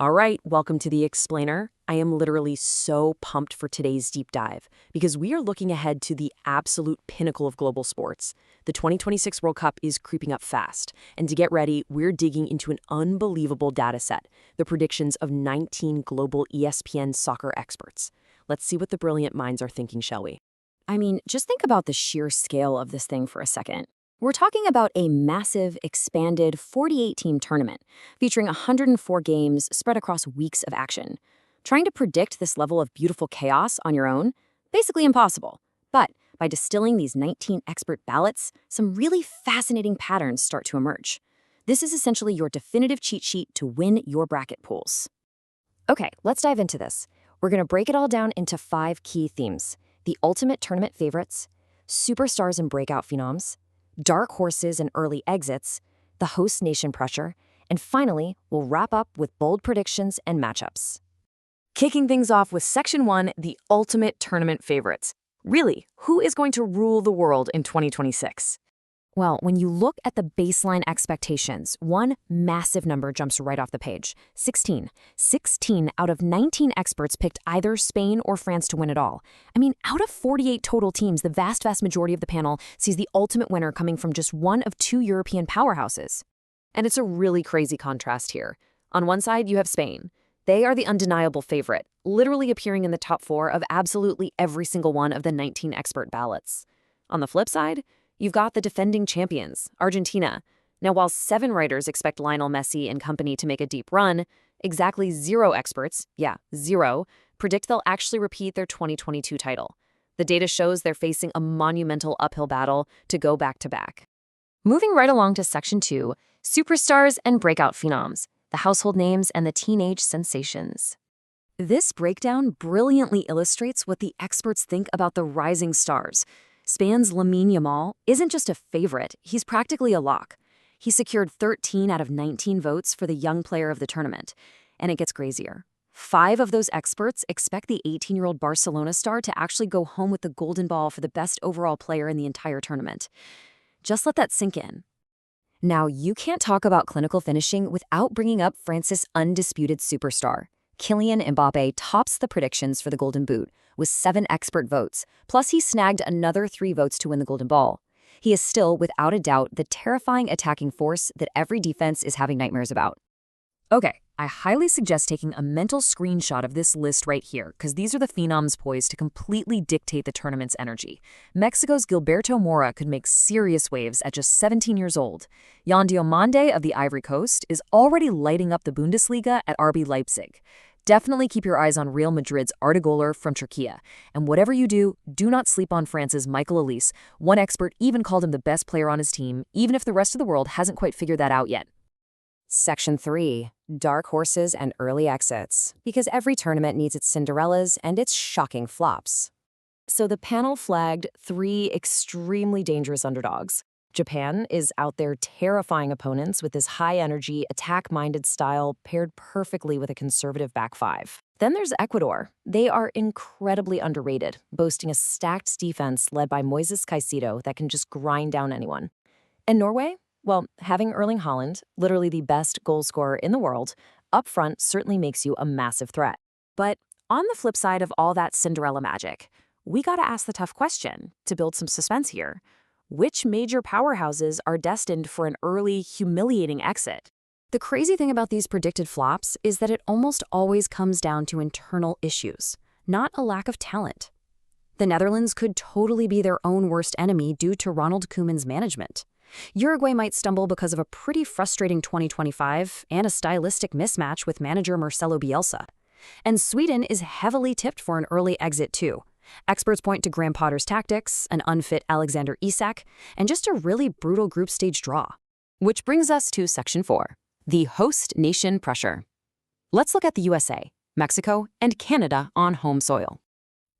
All right, welcome to The Explainer. I am literally so pumped for today's deep dive because we are looking ahead to the absolute pinnacle of global sports. The 2026 World Cup is creeping up fast, and to get ready, we're digging into an unbelievable data set, the predictions of 19 global ESPN soccer experts. Let's see what the brilliant minds are thinking, shall we? I mean, just think about the sheer scale of this thing for a second. We're talking about a massive, expanded 48-team tournament featuring 104 games spread across weeks of action. Trying to predict this level of beautiful chaos on your own? Basically impossible. But by distilling these 19 expert ballots, some really fascinating patterns start to emerge. This is essentially your definitive cheat sheet to win your bracket pools. Okay, let's dive into this. We're going to break it all down into 5 key themes: the ultimate tournament favorites, superstars and breakout phenoms, dark horses and early exits, the host nation pressure, and finally, we'll wrap up with bold predictions and matchups. Kicking things off with Section 1, the ultimate tournament favorites. Really, who is going to rule the world in 2026? Well, when you look at the baseline expectations, one massive number jumps right off the page: 16. 16 out of 19 experts picked either Spain or France to win it all. I mean, out of 48 total teams, the vast majority of the panel sees the ultimate winner coming from just one of 2 European powerhouses. And it's a really crazy contrast here. On one side, you have Spain. They are the undeniable favorite, literally appearing in the top 4 of absolutely every single one of the 19 expert ballots. On the flip side, you've got the defending champions, Argentina. Now, while 7 writers expect Lionel Messi and company to make a deep run, exactly 0 experts, 0, predict they'll actually repeat their 2022 title. The data shows they're facing a monumental uphill battle to go back-to-back. Moving right along to Section 2, superstars and breakout phenoms, the household names and the teenage sensations. This breakdown brilliantly illustrates what the experts think about the rising stars. Spain's Lamine Yamal isn't just a favorite, he's practically a lock. He secured 13 out of 19 votes for the young player of the tournament. And it gets crazier. 5 of those experts expect the 18-year-old Barcelona star to actually go home with the golden ball for the best overall player in the entire tournament. Just let that sink in. Now, you can't talk about clinical finishing without bringing up France's undisputed superstar. Kylian Mbappé tops the predictions for the Golden Boot with 7 expert votes, plus he snagged another 3 votes to win the Golden Ball. He is still, without a doubt, the terrifying attacking force that every defense is having nightmares about. Okay, I highly suggest taking a mental screenshot of this list right here, because these are the phenoms poised to completely dictate the tournament's energy. Mexico's Gilberto Mora could make serious waves at just 17 years old. Yan Diomande of the Ivory Coast is already lighting up the Bundesliga at RB Leipzig. Definitely keep your eyes on Real Madrid's Arda Güler from Turkey. And whatever you do, do not sleep on France's Michael Elise. One expert even called him the best player on his team, even if the rest of the world hasn't quite figured that out yet. Section 3, dark horses and early exits, because every tournament needs its Cinderellas and its shocking flops. So the panel flagged 3 extremely dangerous underdogs. Japan is out there terrifying opponents with this high-energy, attack-minded style paired perfectly with a conservative back 5. Then there's Ecuador. They are incredibly underrated, boasting a stacked defense led by Moises Caicedo that can just grind down anyone. And Norway? Well, having Erling Haaland, literally the best goal scorer in the world, up front certainly makes you a massive threat. But on the flip side of all that Cinderella magic, we gotta ask the tough question to build some suspense here. Which major powerhouses are destined for an early, humiliating exit? The crazy thing about these predicted flops is that it almost always comes down to internal issues, not a lack of talent. The Netherlands could totally be their own worst enemy due to Ronald Koeman's management. Uruguay might stumble because of a pretty frustrating 2025 and a stylistic mismatch with manager Marcelo Bielsa. And Sweden is heavily tipped for an early exit too. Experts point to Graham Potter's tactics, an unfit Alexander Isak, and just a really brutal group stage draw. Which brings us to Section 4, the host nation pressure. Let's look at the USA, Mexico, and Canada on home soil.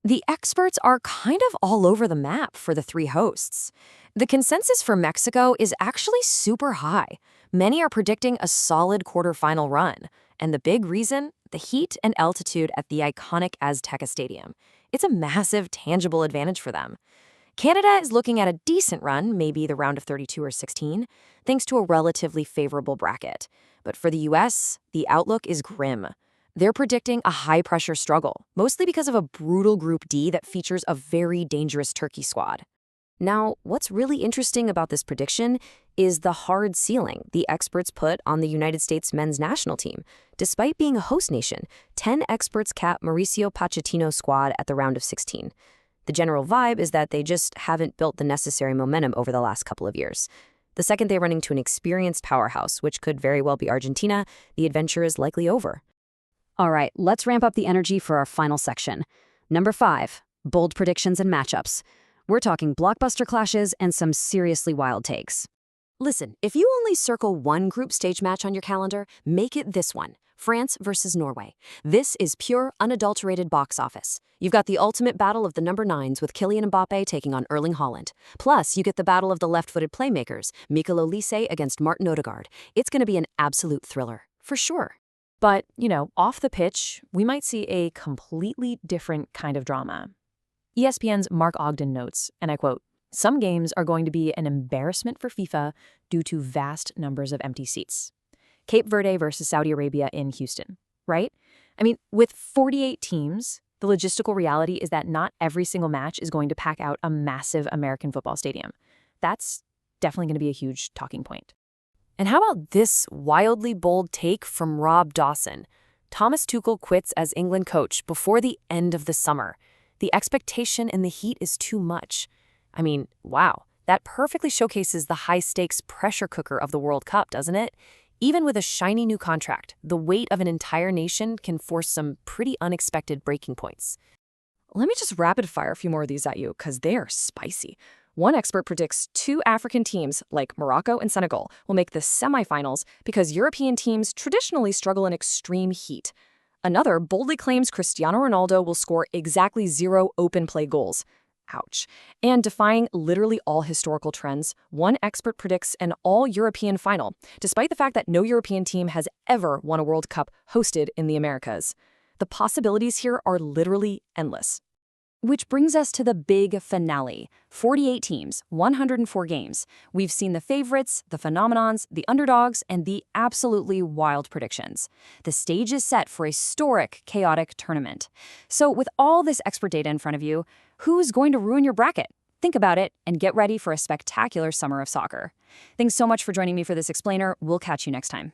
The experts are kind of all over the map for the 3 hosts. The consensus for Mexico is actually super high. Many are predicting a solid quarterfinal run. And the big reason? The heat and altitude at the iconic Azteca Stadium. It's a massive, tangible advantage for them. Canada is looking at a decent run, maybe the round of 32 or 16, thanks to a relatively favorable bracket. But for the US, the outlook is grim. They're predicting a high-pressure struggle, mostly because of a brutal Group D that features a very dangerous Turkey squad. Now, what's really interesting about this prediction is the hard ceiling the experts put on the United States men's national team. Despite being a host nation, 10 experts cap Mauricio Pochettino's squad at the round of 16. The general vibe is that they just haven't built the necessary momentum over the last couple of years. The second they run into an experienced powerhouse, which could very well be Argentina, the adventure is likely over. All right, let's ramp up the energy for our final section. Number 5, bold predictions and matchups. We're talking blockbuster clashes and some seriously wild takes. Listen, if you only circle one group stage match on your calendar, make it this one, France versus Norway. This is pure, unadulterated box office. You've got the ultimate battle of the number 9s with Kylian Mbappe taking on Erling Haaland. Plus, you get the battle of the left-footed playmakers, Mikel Olise against Martin Odegaard. It's going to be an absolute thriller, for sure. But, off the pitch, we might see a completely different kind of drama. ESPN's Mark Ogden notes, and I quote, "Some games are going to be an embarrassment for FIFA due to vast numbers of empty seats." Cape Verde versus Saudi Arabia in Houston, right? I mean, with 48 teams, the logistical reality is that not every single match is going to pack out a massive American football stadium. That's definitely going to be a huge talking point. And how about this wildly bold take from Rob Dawson? Thomas Tuchel quits as England coach before the end of the summer. The expectation and the heat is too much. I mean, wow, that perfectly showcases the high-stakes pressure cooker of the World Cup, doesn't it? Even with a shiny new contract, the weight of an entire nation can force some pretty unexpected breaking points. Let me just rapid-fire a few more of these at you, because they are spicy. One expert predicts 2 African teams, like Morocco and Senegal, will make the semifinals because European teams traditionally struggle in extreme heat. Another boldly claims Cristiano Ronaldo will score exactly 0 open play goals. Ouch. And defying literally all historical trends, one expert predicts an all-European final, despite the fact that no European team has ever won a World Cup hosted in the Americas. The possibilities here are literally endless. Which brings us to the big finale. 48 teams, 104 games. We've seen the favorites, the phenomenons, the underdogs, and the absolutely wild predictions. The stage is set for a historic, chaotic tournament. So with all this expert data in front of you, who's going to ruin your bracket? Think about it and get ready for a spectacular summer of soccer. Thanks so much for joining me for this explainer. We'll catch you next time.